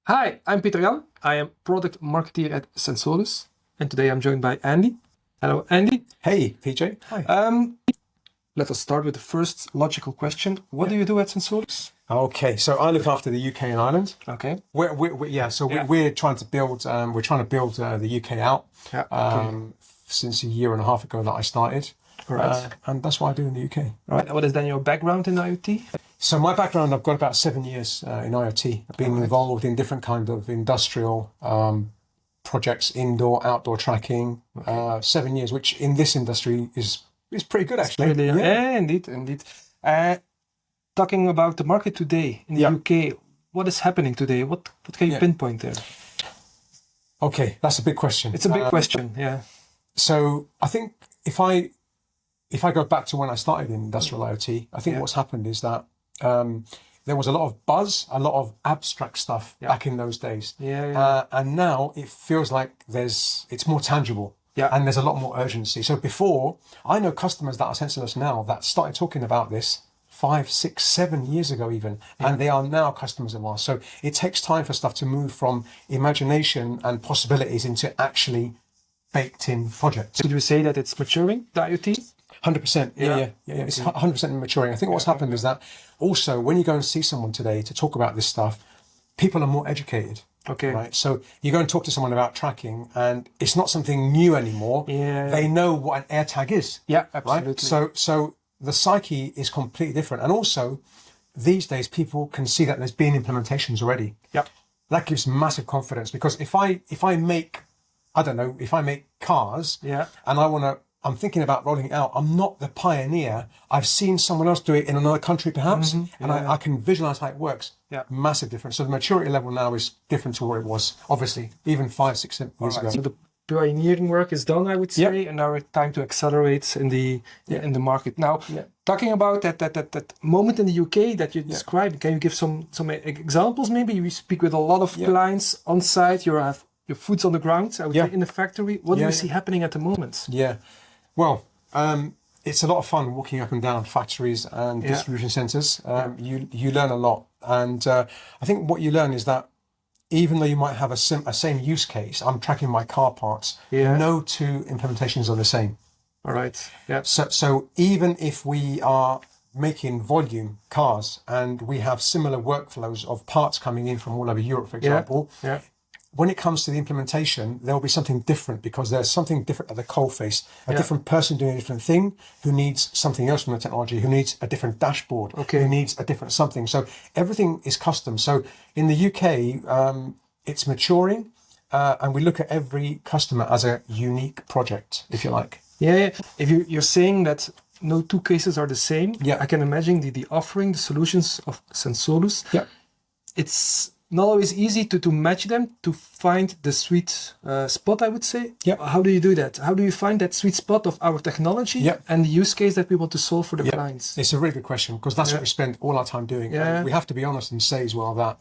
Hi, I'm Pieterjan. I am product marketeer at Sensolus, and today I'm joined by Andy. Hello, Andy. Hey, PJ. Hi. Let us start with the first logical question. What do you do at Sensolus? Okay, so I look after the UK and Ireland. Okay. We're trying to build. The UK out. Yeah. Okay. Since a year and a half ago that I started. Right. And that's what I do in the UK. Right. What is then your background in IoT? So my background, I've got about 7 years in IoT. I've been involved in different kind of industrial projects, indoor, outdoor tracking. 7 years, which in this industry is pretty good actually. Really, yeah, indeed. Talking about the market today in the UK, what is happening today? What can you pinpoint there? Okay, that's a big question. It's a big question, yeah. So I think if I go back to when I started in industrial IoT, I think what's happened is that there was a lot of buzz, a lot of abstract stuff back in those days. And now it feels like it's more tangible. And there's a lot more urgency. So before, I know customers that are Sensolus now that started talking about this 5, 6, 7 years ago even, and they are now customers of ours. So it takes time for stuff to move from imagination and possibilities into actually baked in projects. Could you say that it's maturing, the IoT? 100%. Yeah. It's 100% maturing. I think what's happened is that also when you go and see someone today to talk about this stuff, people are more educated. Okay. Right. So you go and talk to someone about tracking and it's not something new anymore. They know what an AirTag is. Yeah, absolutely. Right? So the psyche is completely different. And also these days people can see that there's been implementations already. Yep. That gives massive confidence because if I make cars and I'm thinking about rolling it out. I'm not the pioneer. I've seen someone else do it in another country perhaps, and I can visualize how it works. Yeah. Massive difference. So the maturity level now is different to what it was, obviously, even 5, 6, 7 years ago. So the pioneering work is done, I would say, and now it's time to accelerate in the market. Now, talking about that moment in the UK that you described, can you give some examples maybe? You speak with a lot of clients on site, you have your foot's on the ground, I would say, in the factory. What do you see happening at the moment? Well, it's a lot of fun walking up and down factories and distribution centers. You learn a lot. And I think what you learn is that even though you might have a same use case, I'm tracking my car parts, no two implementations are the same. All right. Yeah. So even if we are making volume cars and we have similar workflows of parts coming in from all over Europe, for example, when it comes to the implementation, there will be something different because there's something different at the coalface. A different person doing a different thing who needs something else from the technology, who needs a different dashboard, who needs a different something. So everything is custom. So in the UK, it's maturing and we look at every customer as a unique project, if you like. If you're saying that no two cases are the same, I can imagine the offering, the solutions of Sensolus. It's not always easy to match them, to find the sweet spot, I would say. How do you do that? How do you find that sweet spot of our technology and the use case that we want to solve for the clients? It's a really good question because that's what we spend all our time doing. And we have to be honest and say as well that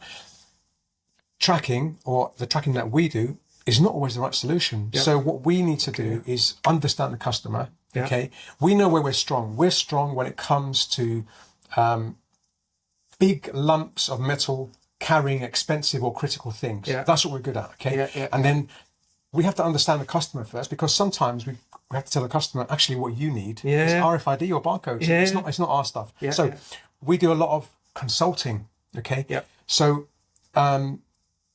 tracking or the tracking that we do is not always the right solution. So what we need to do is understand the customer. Okay, we know where we're strong. We're strong when it comes to big lumps of metal carrying expensive or critical things. That's what we're good at, okay? And then we have to understand the customer first because sometimes we have to tell the customer actually what you need is RFID or barcodes. It's not our stuff. So we do a lot of consulting, okay? So, and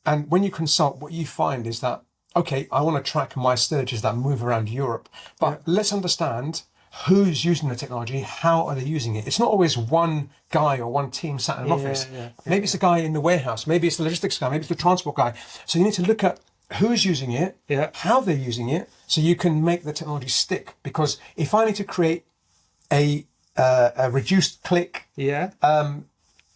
when you consult, what you find is that, okay, I want to track my sturges that move around Europe, but let's understand who's using the technology, how are they using it? It's not always one guy or one team sat in an office. Maybe it's a guy in the warehouse, maybe it's the logistics guy, maybe it's the transport guy. So you need to look at who's using it, how they're using it, so you can make the technology stick. Because if I need to create a reduced click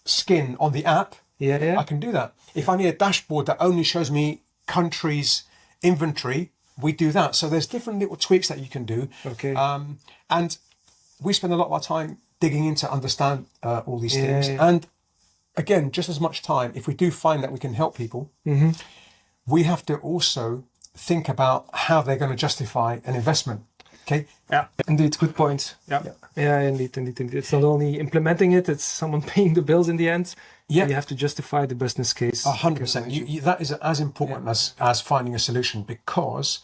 skin on the app, I can do that. If I need a dashboard that only shows me countries' inventory, we do that. So there's different little tweaks that you can do. And we spend a lot of our time digging in to understand all these things. And again, just as much time, if we do find that we can help people, we have to also think about how they're going to justify an investment. Okay. Indeed, good point. Indeed. It's not only implementing it, it's someone paying the bills in the end. Yeah. You have to justify the business case. 100%. That is as important as finding a solution, because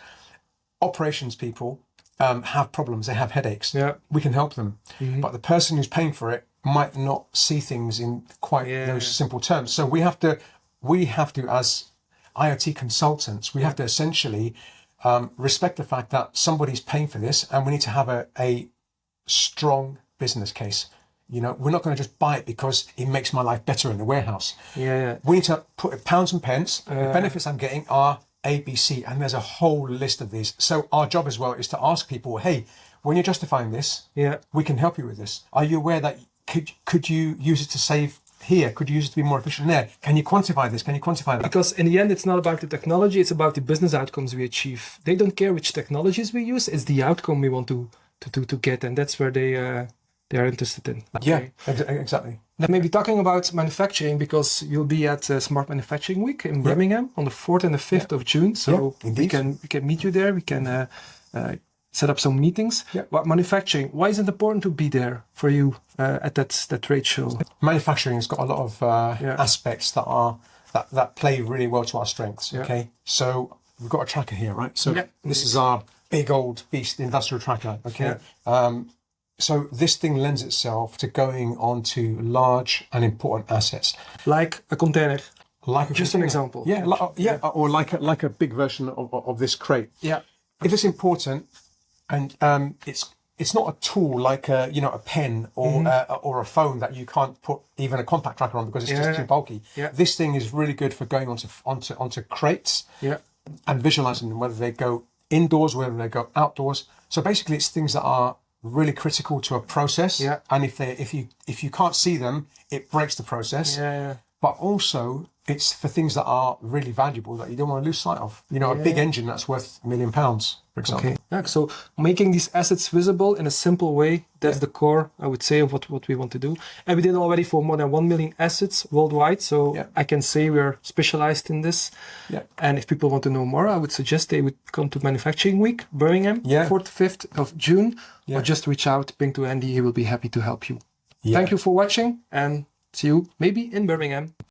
operations people have problems. They have headaches. Yeah. We can help them. But the person who's paying for it might not see things in quite those simple terms. So we have to, as IoT consultants, we have to essentially respect the fact that somebody's paying for this, and we need to have a strong business case. We're not going to just buy it because it makes my life better in the warehouse. We need to put pounds and pence. The benefits I'm getting are A, B, C, and there's a whole list of these. So our job as well is to ask people, hey, when you're justifying this, we can help you with this. Are you aware that could you use it to save here? Could you use it to be more efficient there? Can you quantify this? Can you quantify that? Because in the end, it's not about the technology, it's about the business outcomes we achieve. They don't care which technologies we use, it's the outcome we want to get, and that's where they are interested in. Okay. Yeah, exactly. Then maybe talking about manufacturing, because you'll be at Smart Manufacturing Week in Birmingham on the 4th and the 5th of June. So we can meet you there. We can set up some meetings. But manufacturing, why is it important to be there for you at that trade show? Manufacturing has got a lot of aspects that play really well to our strengths. Okay, so we've got a tracker here, right? So this is our big old beast industrial tracker. Okay. So this thing lends itself to going onto large and important assets, like a container. Just an example. Or like a big version of this crate. If it's important, and it's not a tool like a pen or a phone that you can't put even a compact tracker on because it's just too bulky. This thing is really good for going onto crates and visualizing them, whether they go indoors, whether they go outdoors. So basically, it's things that are really critical to a process, and if you can't see them, it breaks the process. But also, it's for things that are really valuable that you don't want to lose sight of. A big engine that's worth £1 million, for example. So making these assets visible in a simple way, that's the core, I would say, of what we want to do. And we did already for more than 1 million assets worldwide. So I can say we're specialized in this. And if people want to know more, I would suggest they would come to Manufacturing Week, Birmingham, 4th, 5th of June, or just reach out, ping to Andy. He will be happy to help you. Thank you for watching, and see you maybe in Birmingham.